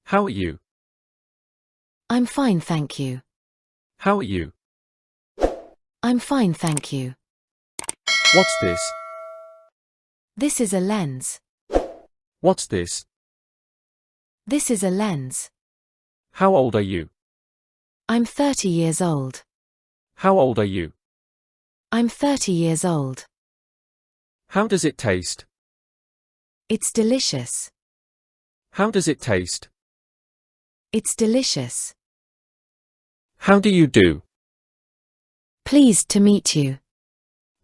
How are you? I'm fine, thank you. How are you? I'm fine, thank you. What's this? This is a lens. What's this? This is a lens. How old are you? I'm 30 years old. How old are you? I'm 30 years old. How does it taste? It's delicious. How does it taste? It's delicious. How do you do? Pleased to meet you.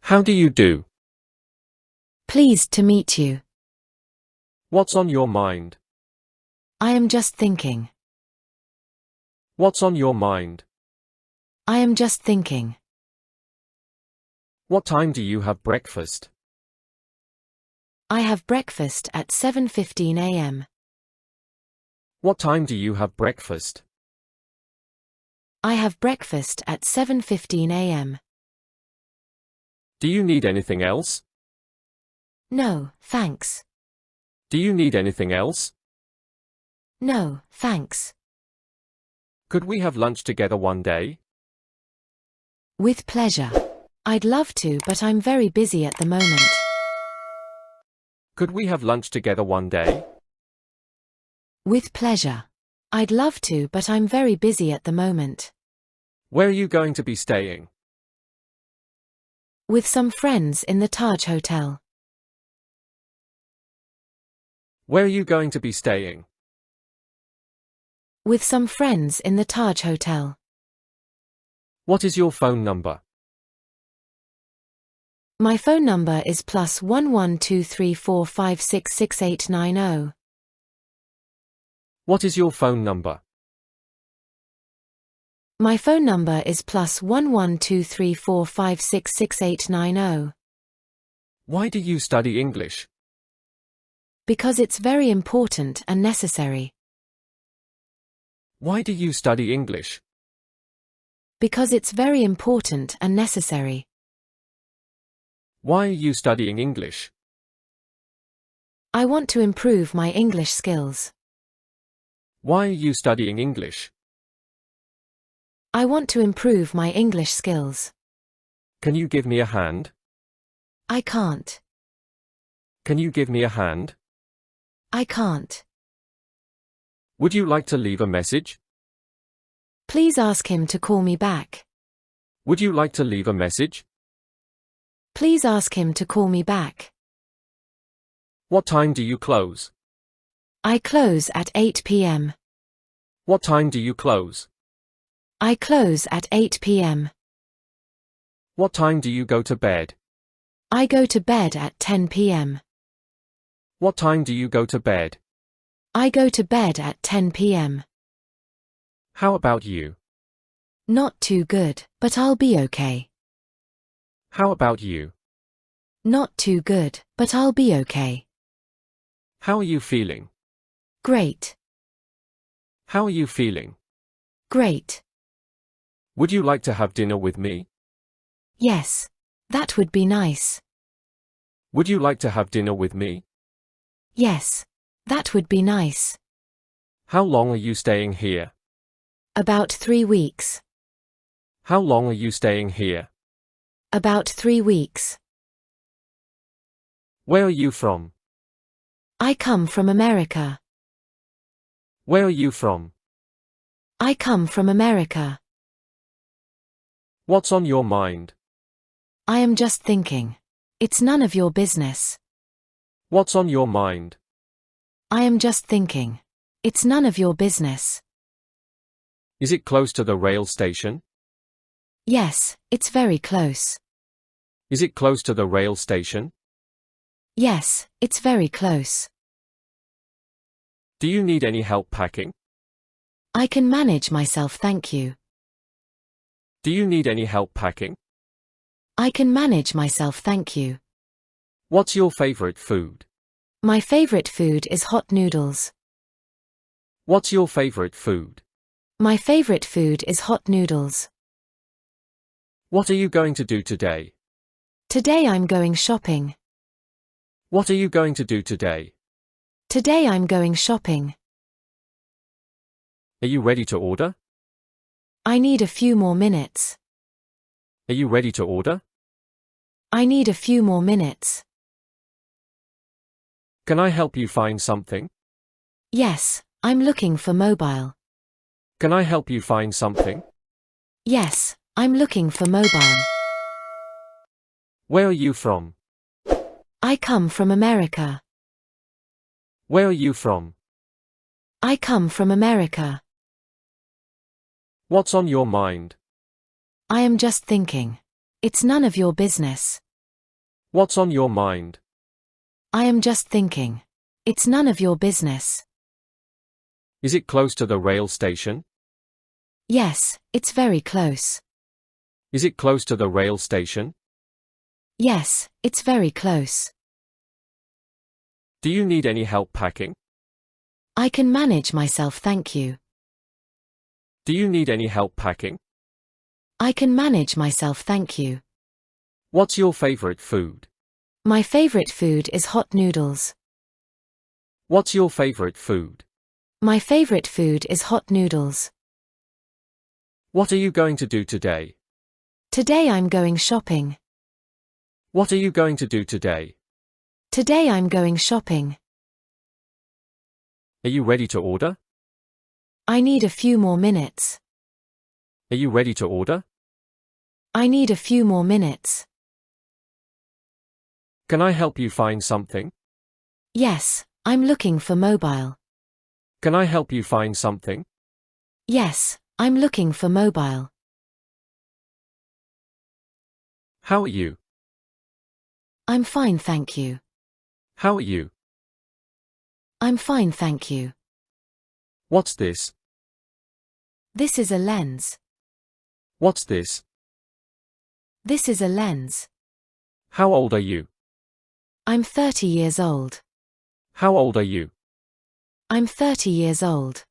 How do you do? Pleased to meet you. What's on your mind? I am just thinking. What's on your mind? I am just thinking. What time do you have breakfast? I have breakfast at 7:15 a.m. What time do you have breakfast? I have breakfast at 7:15 a.m. Do you need anything else? No, thanks. Do you need anything else? No, thanks. Could we have lunch together one day? With pleasure. I'd love to, but I'm very busy at the moment. Could we have lunch together one day? With pleasure. I'd love to, but I'm very busy at the moment. Where are you going to be staying? With some friends in the Taj Hotel. Where are you going to be staying? With some friends in the Taj Hotel. What is your phone number? My phone number is +112345666890. What is your phone number? My phone number is +112345666890. Why do you study English? Because it's very important and necessary. Why do you study English? Because it's very important and necessary. Why are you studying English? I want to improve my English skills. Why are you studying English? I want to improve my English skills. Can you give me a hand? I can't. Can you give me a hand? I can't. Would you like to leave a message? Please ask him to call me back. Would you like to leave a message? Please ask him to call me back. What time do you close? I close at 8 p.m. What time do you close? I close at 8 p.m. What time do you go to bed? I go to bed at 10 p.m. What time do you go to bed? I go to bed at 10 p.m. How about you? Not too good, but I'll be okay. How about you? Not too good, but I'll be okay. How are you feeling? Great. How are you feeling? Great. Would you like to have dinner with me? Yes. That would be nice. Would you like to have dinner with me? Yes. That would be nice. How long are you staying here? About 3 weeks. How long are you staying here? About 3 weeks. Where are you from? I come from America. Where are you from? I come from America. What's on your mind? I am just thinking. It's none of your business. What's on your mind? I am just thinking. It's none of your business. Is it close to the rail station? Yes, it's very close. Is it close to the rail station? Yes, it's very close. Do you need any help packing? I can manage myself, thank you. Do you need any help packing? I can manage myself, thank you. What's your favorite food? My favorite food is hot noodles. What's your favorite food? My favorite food is hot noodles. What are you going to do today? Today I'm going shopping. What are you going to do today? Today I'm going shopping. Are you ready to order? I need a few more minutes. Are you ready to order? I need a few more minutes. Can I help you find something? Yes, I'm looking for mobile. Can I help you find something? Yes, I'm looking for mobile. Where are you from? I come from America. Where are you from? I come from America. What's on your mind? I am just thinking. It's none of your business. What's on your mind? I am just thinking. It's none of your business. Is it close to the rail station? Yes, it's very close. Is it close to the rail station? Yes, it's very close. Do you need any help packing? I can manage myself, thank you. Do you need any help packing? I can manage myself, thank you. What's your favorite food? My favorite food is hot noodles. What's your favorite food? My favorite food is hot noodles. What are you going to do today? Today I'm going shopping. What are you going to do today? Today I'm going shopping. Are you ready to order? I need a few more minutes. Are you ready to order? I need a few more minutes. Can I help you find something? Yes, I'm looking for mobile. Can I help you find something? Yes, I'm looking for mobile. How are you? I'm fine, thank you. How are you? I'm fine, thank you. What's this? This is a lens. What's this? This is a lens. How old are you? I'm 30 years old. How old are you? I'm 30 years old.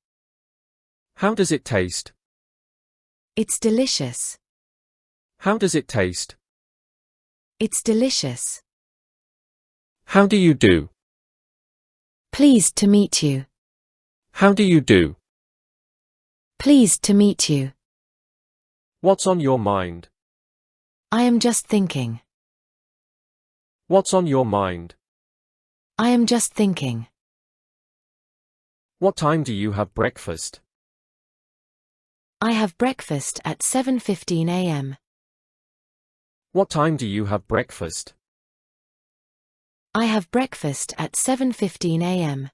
How does it taste? It's delicious. How does it taste? It's delicious. How do you do? Pleased to meet you. How do you do? Pleased to meet you. What's on your mind? I am just thinking. What's on your mind? I am just thinking. What time do you have breakfast? I have breakfast at 7:15 a.m. What time do you have breakfast? I have breakfast at 7:15 a.m.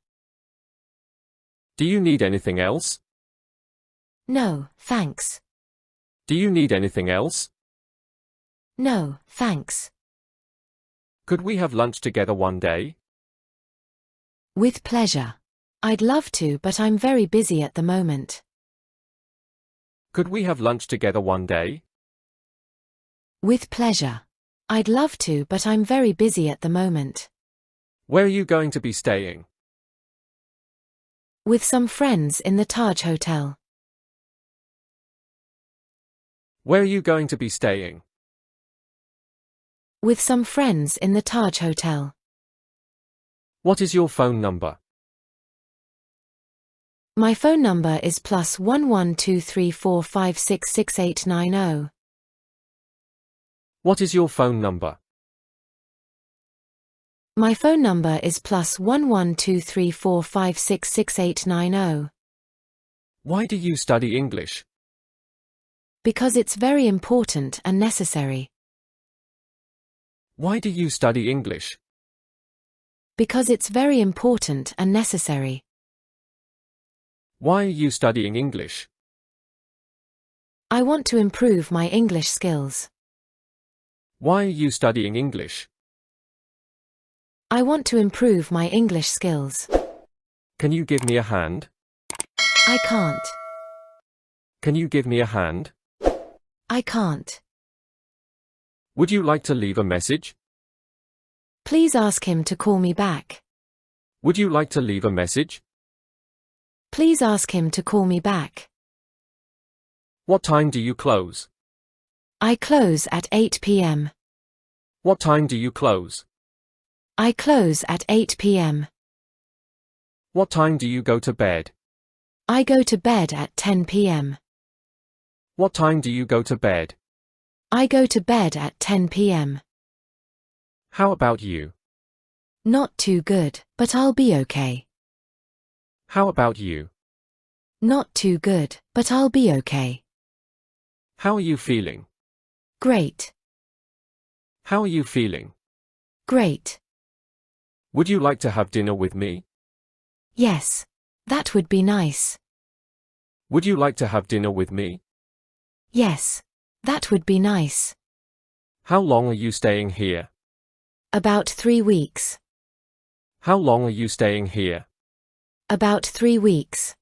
Do you need anything else? No, thanks. Do you need anything else? No, thanks. Could we have lunch together one day? With pleasure. I'd love to, but I'm very busy at the moment. Could we have lunch together one day? With pleasure. I'd love to, but I'm very busy at the moment. Where are you going to be staying? With some friends in the Taj Hotel. Where are you going to be staying? With some friends in the Taj Hotel. What is your phone number? My phone number is +112345666890. What is your phone number? My phone number is +112345666890. Why do you study English? Because it's very important and necessary. Why do you study English? Because it's very important and necessary. Why are you studying English? I want to improve my English skills. Why are you studying English? I want to improve my English skills. Can you give me a hand? I can't. Can you give me a hand? I can't. Would you like to leave a message? Please ask him to call me back. Would you like to leave a message? Please ask him to call me back. What time do you close? I close at 8 p.m. What time do you close? I close at 8 p.m. What time do you go to bed? I go to bed at 10 p.m. What time do you go to bed? I go to bed at 10 p.m. How about you? Not too good, but I'll be okay. How about you? Not too good, but I'll be okay. How are you feeling? Great. How are you feeling? Great. Would you like to have dinner with me? Yes. That would be nice. Would you like to have dinner with me? Yes. That would be nice. How long are you staying here? About 3 weeks. How long are you staying here? About 3 weeks.